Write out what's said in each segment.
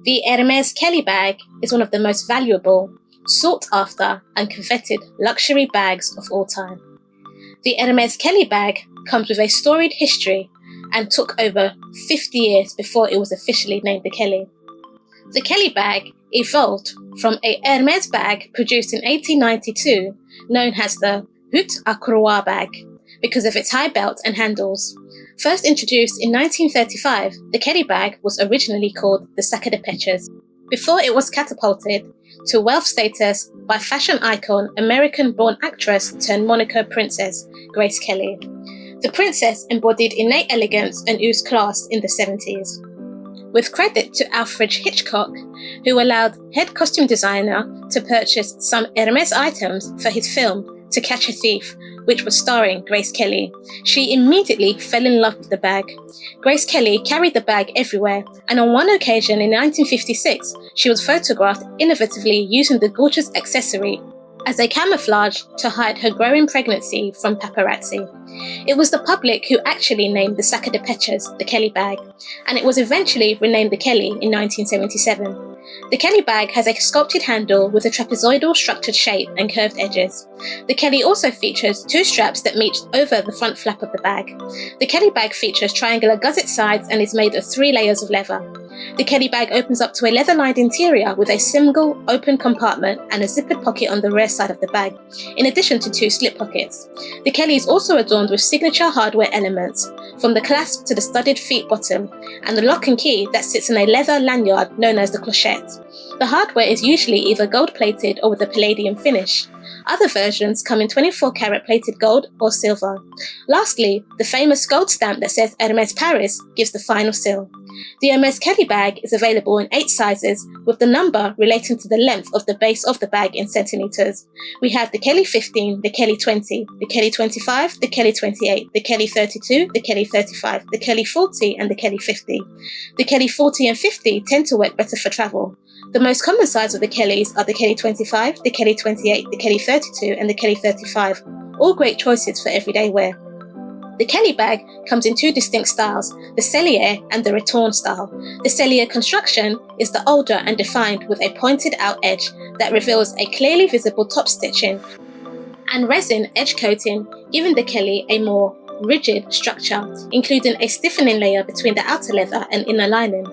The Hermes Kelly bag is one of the most valuable, sought after and coveted luxury bags of all time. The Hermes Kelly bag comes with a storied history and took over 50 years before it was officially named the Kelly. The Kelly bag evolved from a Hermes bag produced in 1892 known as the Haute à Croix bag because of its high belt and handles. First introduced in 1935, the Kelly bag was originally called the Sac de Pêcheurs before it was catapulted to wealth status by fashion icon, American-born actress turned Monaco princess Grace Kelly. The princess embodied innate elegance and oozed class in the 70s. With credit to Alfred Hitchcock, who allowed head costume designer to purchase some Hermes items for his film To Catch a Thief, which was starring Grace Kelly. She immediately fell in love with the bag. Grace Kelly carried the bag everywhere, and on one occasion in 1956, she was photographed innovatively using the gorgeous accessory as a camouflage to hide her growing pregnancy from paparazzi. It was the public who actually named the Sac de Pêcheurs the Kelly bag, and it was eventually renamed the Kelly in 1977. The Kelly bag has a sculpted handle with a trapezoidal structured shape and curved edges. The Kelly also features two straps that meet over the front flap of the bag. The Kelly bag features triangular gusset sides and is made of 3 layers of leather. The Kelly bag opens up to a leather-lined interior with a single open compartment and a zippered pocket on the rear side of the bag, in addition to 2 slip pockets. The Kelly is also adorned with signature hardware elements, from the clasp to the studded feet bottom, and the lock and key that sits in a leather lanyard known as the clochette. The hardware is usually either gold-plated or with a palladium finish. Other versions come in 24-karat plated gold or silver. Lastly, the famous gold stamp that says Hermes Paris gives the final seal. The Hermes Kelly bag is available in 8 sizes, with the number relating to the length of the base of the bag in centimeters. We have the Kelly 15, the Kelly 20, the Kelly 25, the Kelly 28, the Kelly 32, the Kelly 35, the Kelly 40, and the Kelly 50. The Kelly 40 and 50 tend to work better for travel. The most common size of the Kellys are the Kelly 25, the Kelly 28, the Kelly 32, and the Kelly 35, all great choices for everyday wear. The Kelly bag comes in 2 distinct styles, the Cellier and the Retourne style. The Cellier construction is the older and defined with a pointed out edge that reveals a clearly visible top stitching and resin edge coating, giving the Kelly a more rigid structure, including a stiffening layer between the outer leather and inner lining.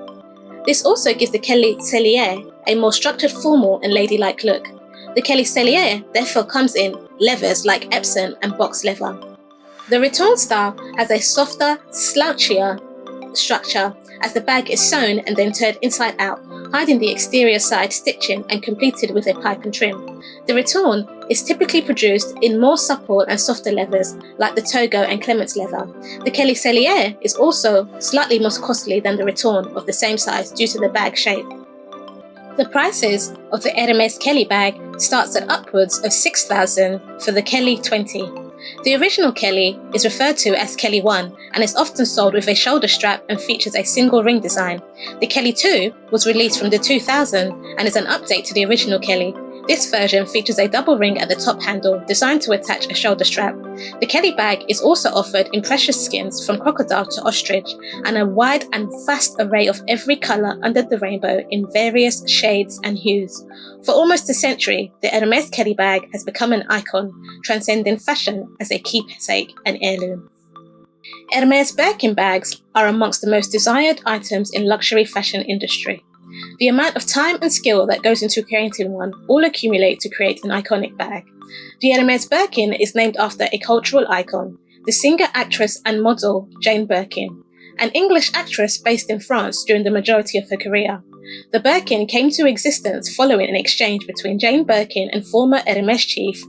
This also gives the Kelly Cellier a more structured, formal and ladylike look. The Kelly Cellier therefore comes in leathers like Epsom and box leather. The Retourne style has a softer, slouchier structure as the bag is sewn and then turned inside out, hiding the exterior side stitching and completed with a pipe and trim. The Retourne is typically produced in more supple and softer leathers like the Togo and Clements leather. The Kelly Cellier is also slightly more costly than the Retourne of the same size due to the bag shape. The prices of the Hermes Kelly bag starts at upwards of $6,000 for the Kelly 20. The original Kelly is referred to as Kelly 1 and is often sold with a shoulder strap and features a single ring design. The Kelly 2 was released from the 2000 and is an update to the original Kelly. This version features a double ring at the top handle designed to attach a shoulder strap. The Kelly bag is also offered in precious skins from crocodile to ostrich and a wide and vast array of every colour under the rainbow in various shades and hues. For almost a century, the Hermes Kelly bag has become an icon, transcending fashion as a keepsake and heirloom. Hermes Birkin bags are amongst the most desired items in luxury fashion industry. The amount of time and skill that goes into creating one all accumulate to create an iconic bag. The Hermes Birkin is named after a cultural icon, the singer, actress and model Jane Birkin, an English actress based in France during the majority of her career. The Birkin came to existence following an exchange between Jane Birkin and former Hermes chief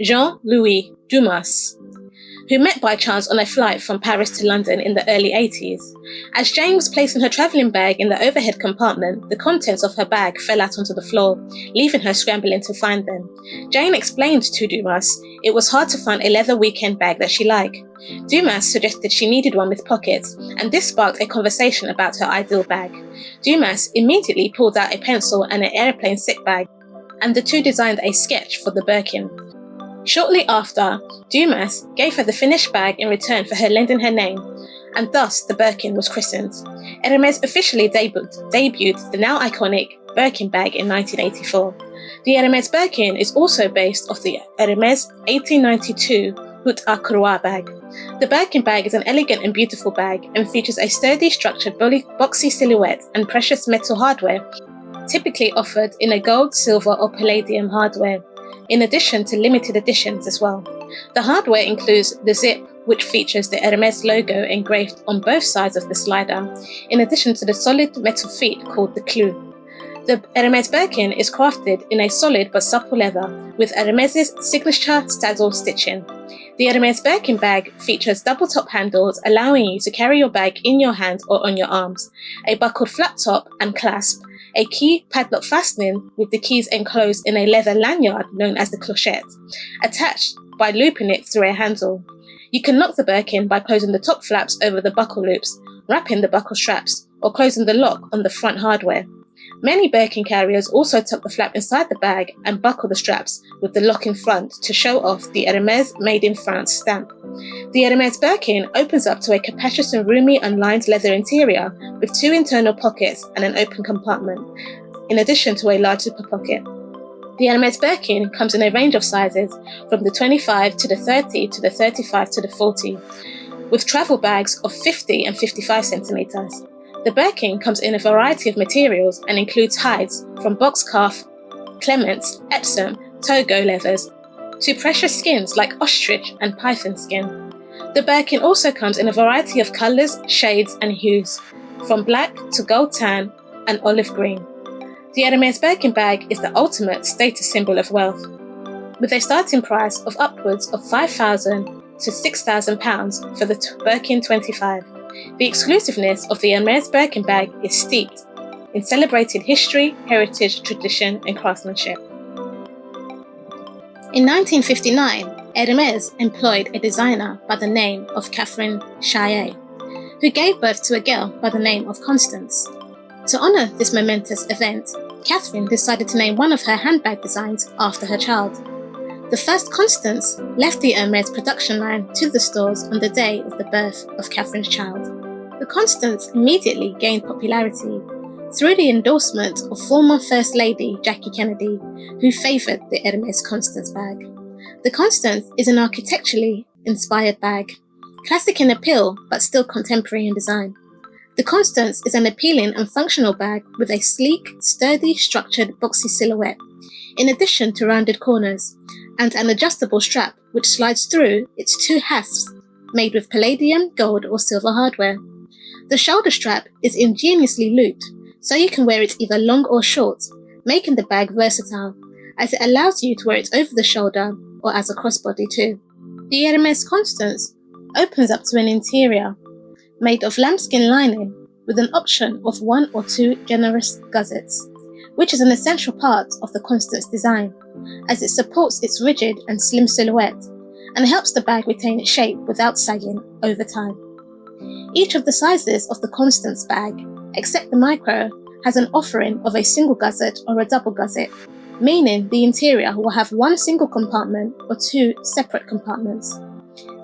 Jean-Louis Dumas, who met by chance on a flight from Paris to London in the early 80s. As Jane was placing her travelling bag in the overhead compartment, the contents of her bag fell out onto the floor, leaving her scrambling to find them. Jane explained to Dumas it was hard to find a leather weekend bag that she liked. Dumas suggested she needed one with pockets, and this sparked a conversation about her ideal bag. Dumas immediately pulled out a pencil and an airplane sick bag, and the two designed a sketch for the Birkin. Shortly after, Dumas gave her the finished bag in return for her lending her name, and thus the Birkin was christened. Hermes officially debuted the now iconic Birkin bag in 1984. The Hermes Birkin is also based off the Hermes 1892 Haute à Croix bag. The Birkin bag is an elegant and beautiful bag and features a sturdy structured boxy silhouette and precious metal hardware, typically offered in a gold, silver or palladium hardware, in addition to limited editions as well. The hardware includes the zip, which features the Hermes logo engraved on both sides of the slider, in addition to the solid metal feet called the clou. The Hermes Birkin is crafted in a solid but supple leather with Hermes' signature stazzle stitching. The Hermes Birkin bag features double top handles, allowing you to carry your bag in your hand or on your arms, a buckled flat top and clasp, a key padlock fastening with the keys enclosed in a leather lanyard known as the clochette, attached by looping it through a handle. You can lock the Birkin by closing the top flaps over the buckle loops, wrapping the buckle straps, or closing the lock on the front hardware. Many Birkin carriers also tuck the flap inside the bag and buckle the straps with the lock in front to show off the Hermes Made in France stamp. The Hermes Birkin opens up to a capacious and roomy unlined leather interior with 2 internal pockets and an open compartment, in addition to a large zipper pocket. The Hermes Birkin comes in a range of sizes from the 25 to the 30 to the 35 to the 40, with travel bags of 50 and 55 centimeters. The Birkin comes in a variety of materials and includes hides from box calf, clements, Epsom, Togo leathers, to precious skins like ostrich and python skin. The Birkin also comes in a variety of colours, shades and hues, from black to gold tan and olive green. The Hermes Birkin bag is the ultimate status symbol of wealth, with a starting price of upwards of £5,000 to £6,000 for the Birkin 25. The exclusiveness of the Hermes Birkin bag is steeped in celebrated history, heritage, tradition and craftsmanship. In 1959, Hermes employed a designer by the name of Catherine Chaillet, who gave birth to a girl by the name of Constance. To honour this momentous event, Catherine decided to name one of her handbag designs after her child. The first Constance left the Hermes production line to the stores on the day of the birth of Catherine's child. The Constance immediately gained popularity through the endorsement of former First Lady Jackie Kennedy, who favoured the Hermes Constance bag. The Constance is an architecturally inspired bag, classic in appeal but still contemporary in design. The Constance is an appealing and functional bag with a sleek, sturdy, structured boxy silhouette, in addition to rounded corners, and an adjustable strap which slides through its 2 hasps made with palladium, gold or silver hardware. The shoulder strap is ingeniously looped, so you can wear it either long or short, making the bag versatile, as it allows you to wear it over the shoulder or as a crossbody too. The Hermes Constance opens up to an interior made of lambskin lining with an option of 1 or 2 generous gussets, which is an essential part of the Constance design, as it supports its rigid and slim silhouette and helps the bag retain its shape without sagging over time. Each of the sizes of the Constance bag, except the micro, has an offering of a single gusset or a double gusset, meaning the interior will have 1 single compartment or 2 separate compartments.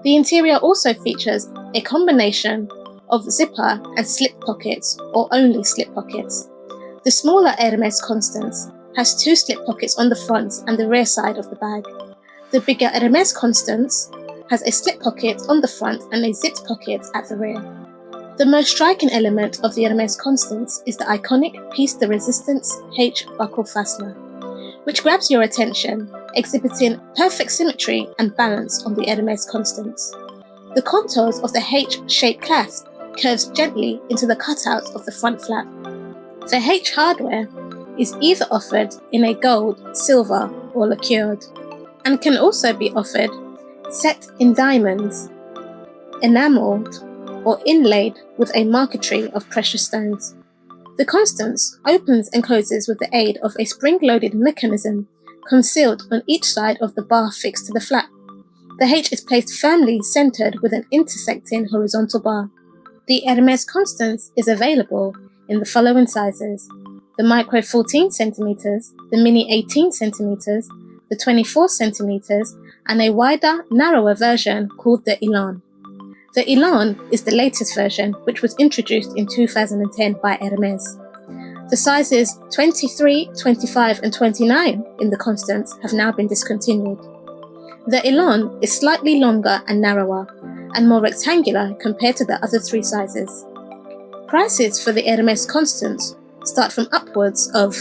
The interior also features a combination of zipper and slip pockets or only slip pockets. The smaller Hermes Constance has 2 slip pockets on the front and the rear side of the bag. The bigger Hermes Constance has a slip pocket on the front and a zipped pocket at the rear. The most striking element of the Hermes Constance is the iconic piece de resistance H buckle fastener, which grabs your attention, exhibiting perfect symmetry and balance on the Hermes Constance. The contours of the H-shaped clasp curves gently into the cutout of the front flap. The H hardware is either offered in a gold, silver or lacquered, and can also be offered set in diamonds, enamelled or inlaid with a marquetry of precious stones. The Constance opens and closes with the aid of a spring-loaded mechanism concealed on each side of the bar fixed to the flap. The H is placed firmly centered with an intersecting horizontal bar. The Hermes Constance is available in the following sizes: the micro 14 centimeters, the mini 18 centimeters, the 24 centimeters, and a wider, narrower version called the Elan. The Elan is the latest version, which was introduced in 2010 by Hermes. The sizes 23, 25 and 29 in the Constance have now been discontinued. The Elan is slightly longer and narrower, and more rectangular compared to the other three sizes. Prices for the Hermes Constance start from upwards of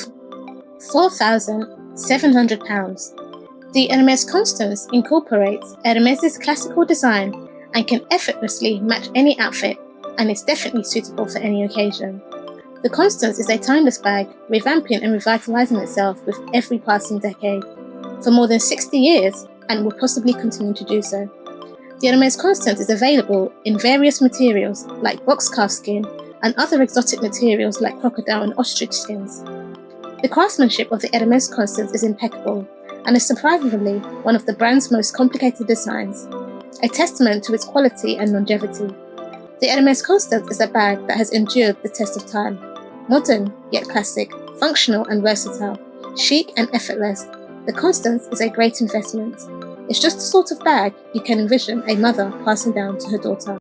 £4,700. The Hermes Constance incorporates Hermes' classical design and can effortlessly match any outfit, and is definitely suitable for any occasion. The Constance is a timeless bag, revamping and revitalizing itself with every passing decade, for more than 60 years, and will possibly continue to do so. The Hermes Constance is available in various materials like box calfskin and other exotic materials like crocodile and ostrich skins. The craftsmanship of the Hermes Constance is impeccable and is surprisingly one of the brand's most complicated designs, a testament to its quality and longevity. The Hermes Constance is a bag that has endured the test of time. Modern yet classic, functional and versatile, chic and effortless, the Constance is a great investment. It's just the sort of bag you can envision a mother passing down to her daughter.